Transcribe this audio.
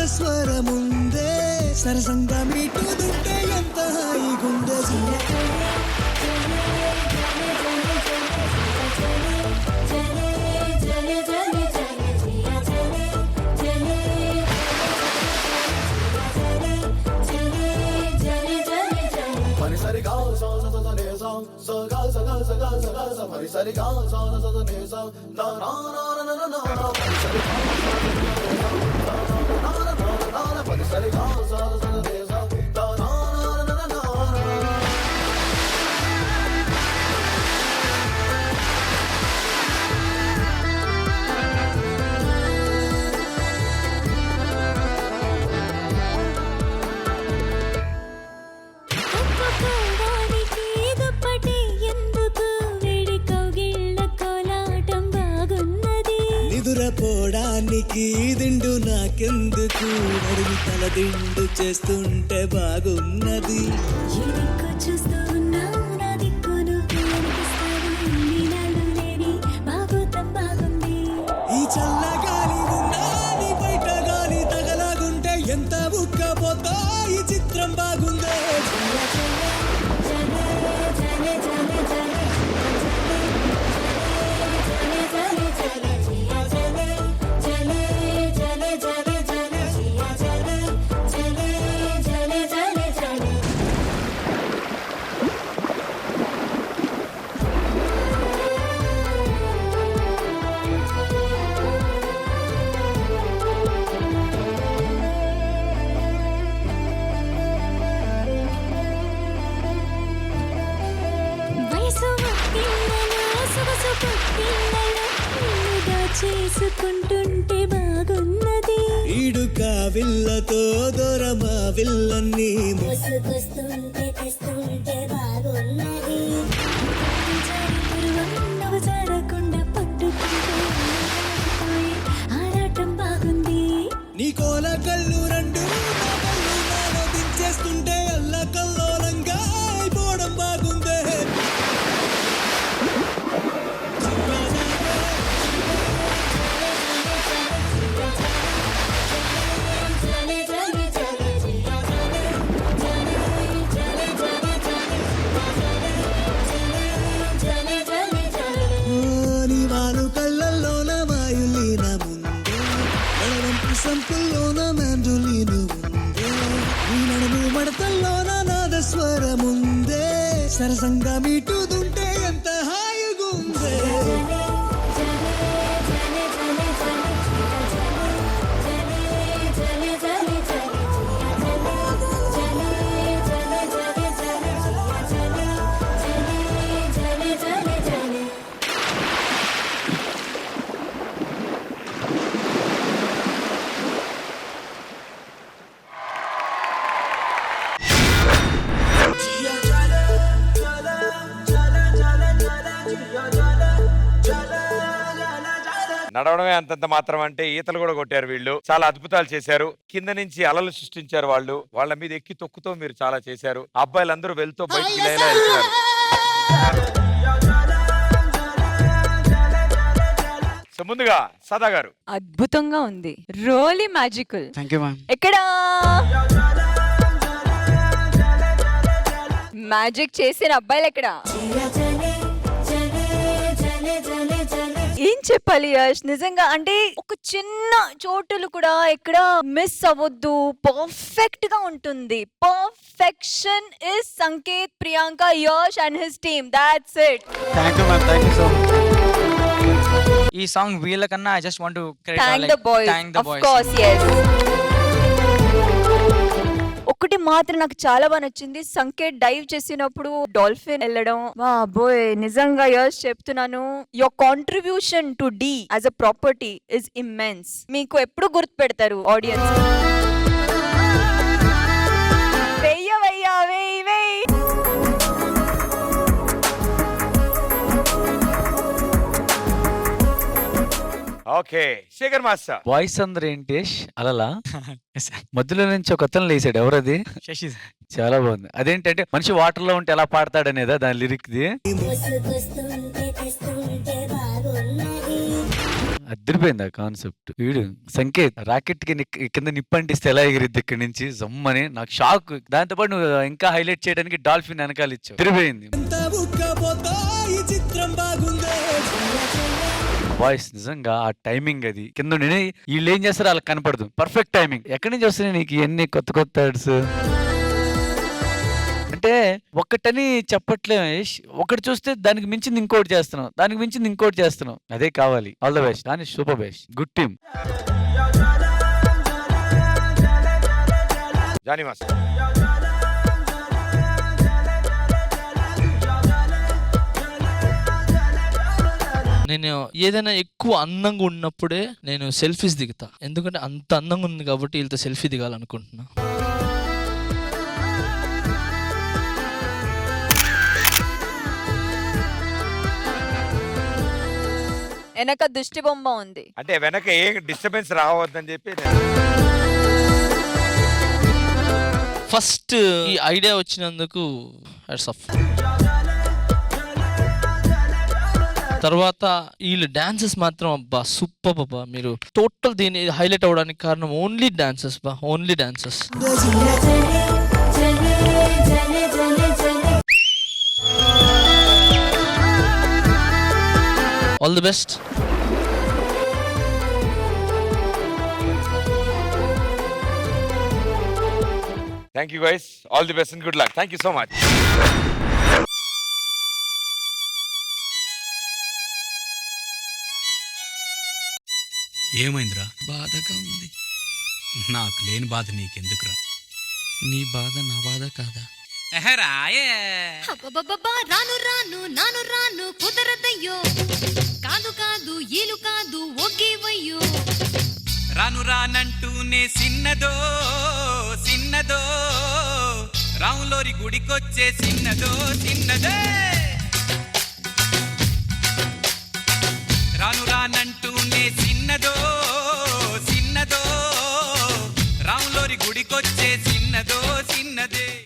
నాదస్వరముందే సరసంగా మీటుదుంటే ఎంత హాయిగుందే పోడానికి దిండు నాకెందుకు అడుగు తల దిండు చేస్తుంటే బాగున్నది ఈ చల్లగాలి ఉన్నది బయట గాలి తగలాగుంటే ఎంత ఉక్కపోతా ఈ చిత్రం బాగుందే చేసుకుంటుంటే బాగున్నది ఈడుక విల్లతో దూరమా విల్లన్నీ మోసుకొస్తుంటే తెస్తుంటే బాగున్నది నువ్వు జరగకుండా పట్టుకుంటే ఆరాటం బాగుంది నీ కోల కళ్ళు రెండు నాలో దించేస్తుంటే అల్ల కల్లోలంగా అయిపోవడం బాగుందే సంపుల్లోన మ్యాంజులీను ఉందే నీ నడుము మడతల్లోన నాదస్వరముందే సరసంగా మీటుదుంటే ఎంత హాయిగుందే నడవడమే అంతంత మాత్రం అంటే ఈతలు కూడా కొట్టారు వీళ్ళు. చాలా అద్భుతాలు చేశారు. కింద నుంచి అలలు సృష్టించారు వాళ్ళు. వాళ్ళ మీద ఎక్కి తొక్కుతో మీరు చాలా చేశారు. అబ్బాయిలందరూ వెళ్తూ బయటికి వెళ్తున్నారు. సో ముందుగా సదా గారు అద్భుతంగా ఉంది, రోలీ మ్యాజికల్. ఎక్కడ మ్యాజిక్ చేసిన అబ్బాయిలు ఎక్కడ? ఏం చెప్పాలి యష్, నిజంగా అంటే ఒక చిన్న చోటులు కూడా ఎక్కడ మిస్ అవ్వద్దు, పర్ఫెక్ట్ గా ఉంటుంది. Perfection is Sanketh, Priyanka, Yash and his team. That's it. Thank you ma'am, thank you so much. ఈ సాంగ్ వీళ్ళకన్నా I just want to thank the boys. Of course yes. ఒకటి మాత్రం నాకు చాలా బాగా నచ్చింది, సంకేత్ డైవ్ చేసినప్పుడు డాల్ఫిన్ వెళ్ళడం. బాబోయ్, నిజంగా యష్ చెప్తున్నాను, your contribution to the as a property is immense. మీకు ఎప్పుడు గుర్తు పెడతారు audience. Okay, Shekhar master voice అందరు ఏంటి అలలా మధ్యలో నుంచి ఒక అతను లేసాడు, ఎవరది? శశి. చాలా బాగుంది. అదేంటంటే మనిషి వాటర్ లో ఉంటే ఎలా పాడతాడనేదా దాని లిరిక్ ది? అదిరిపోయింది ఆ కాన్సెప్ట్. వీడు సంకేత్ రాకెట్ కి కింద నిప్పంటిస్తే ఎలా ఎగిరిద్ది ఇక్కడి నుంచి జమ్మని, నాకు షాక్. దాంతో పాటు నువ్వు ఇంకా హైలైట్ చేయడానికి డాల్ఫిన్ వెనకాల ఇచ్చావు, అదిరిపోయింది. ఎంత ఉక్కపోతా ఈ చిత్రం బాగుందే. వాయిస్ నిజంగా ఆ టైమింగ్ అది కింద వీళ్ళు ఏం చేస్తారో వాళ్ళకి కనపడదు. Perfect timing. ఎక్కడి నుంచి వస్తున్నాయి నీకు ఇవన్నీ కొత్త కొత్త యాడ్స్? అంటే ఒక్కటని చెప్పట్లే మహేష్, ఒకటి చూస్తే దానికి మించింది ఇంకోటి చేస్తున్నావు, దానికి మించింది ఇంకోటి చేస్తున్నావు. అదే కావాలి. All the best. కానీ super best, good team. Jani master. నేను ఏదైనా ఎక్కువ అందంగా ఉన్నప్పుడే నేను సెల్ఫీస్ దిగుతా, ఎందుకంటే అంత అందంగా ఉంది కాబట్టి వీళ్ళతో సెల్ఫీ దిగాలనుకుంటున్నా. వెనక దిష్టి బొమ్మ ఉంది. అంటే వెనక ఏ డిస్టర్బెన్స్ రావద్దని చెప్పి ఫస్ట్ ఈ ఐడియా వచ్చినందుకు హ్యాట్స్ ఆఫ్. తర్వాత వీళ్ళు డాన్సెస్ మాత్రం అబ్బా సూపర్ అబ్బా. మీరు టోటల్ దీన్ని హైలైట్ అవ్వడానికి కారణం ఓన్లీ డాన్సెస్ బా, only dances. All the best. Thank you guys, all the best and good luck. Thank you so much. ఏమైందిరా? బాధగా ఉంది. నాకు లేని బాధ నీకెందుకురా? నీ బాధ నా బాధ కాదా? అబ్బబ్బబ్బబ్బా, రాను రాను నాను రాను కుదరదయ్యో, కాదు కాదు ఈలు కాదు ఒగ్గేవయ్యో. రాను రానంటూనే సిన్నదో సిన్నదో, రాములోరి గుడికొచ్చే సిన్నదో సిన్నదే. రాను రానంటూనే సిన్నదో సిన్నదో, రాములోరి గుడికొచ్చే సిన్నదో సిన్నదే.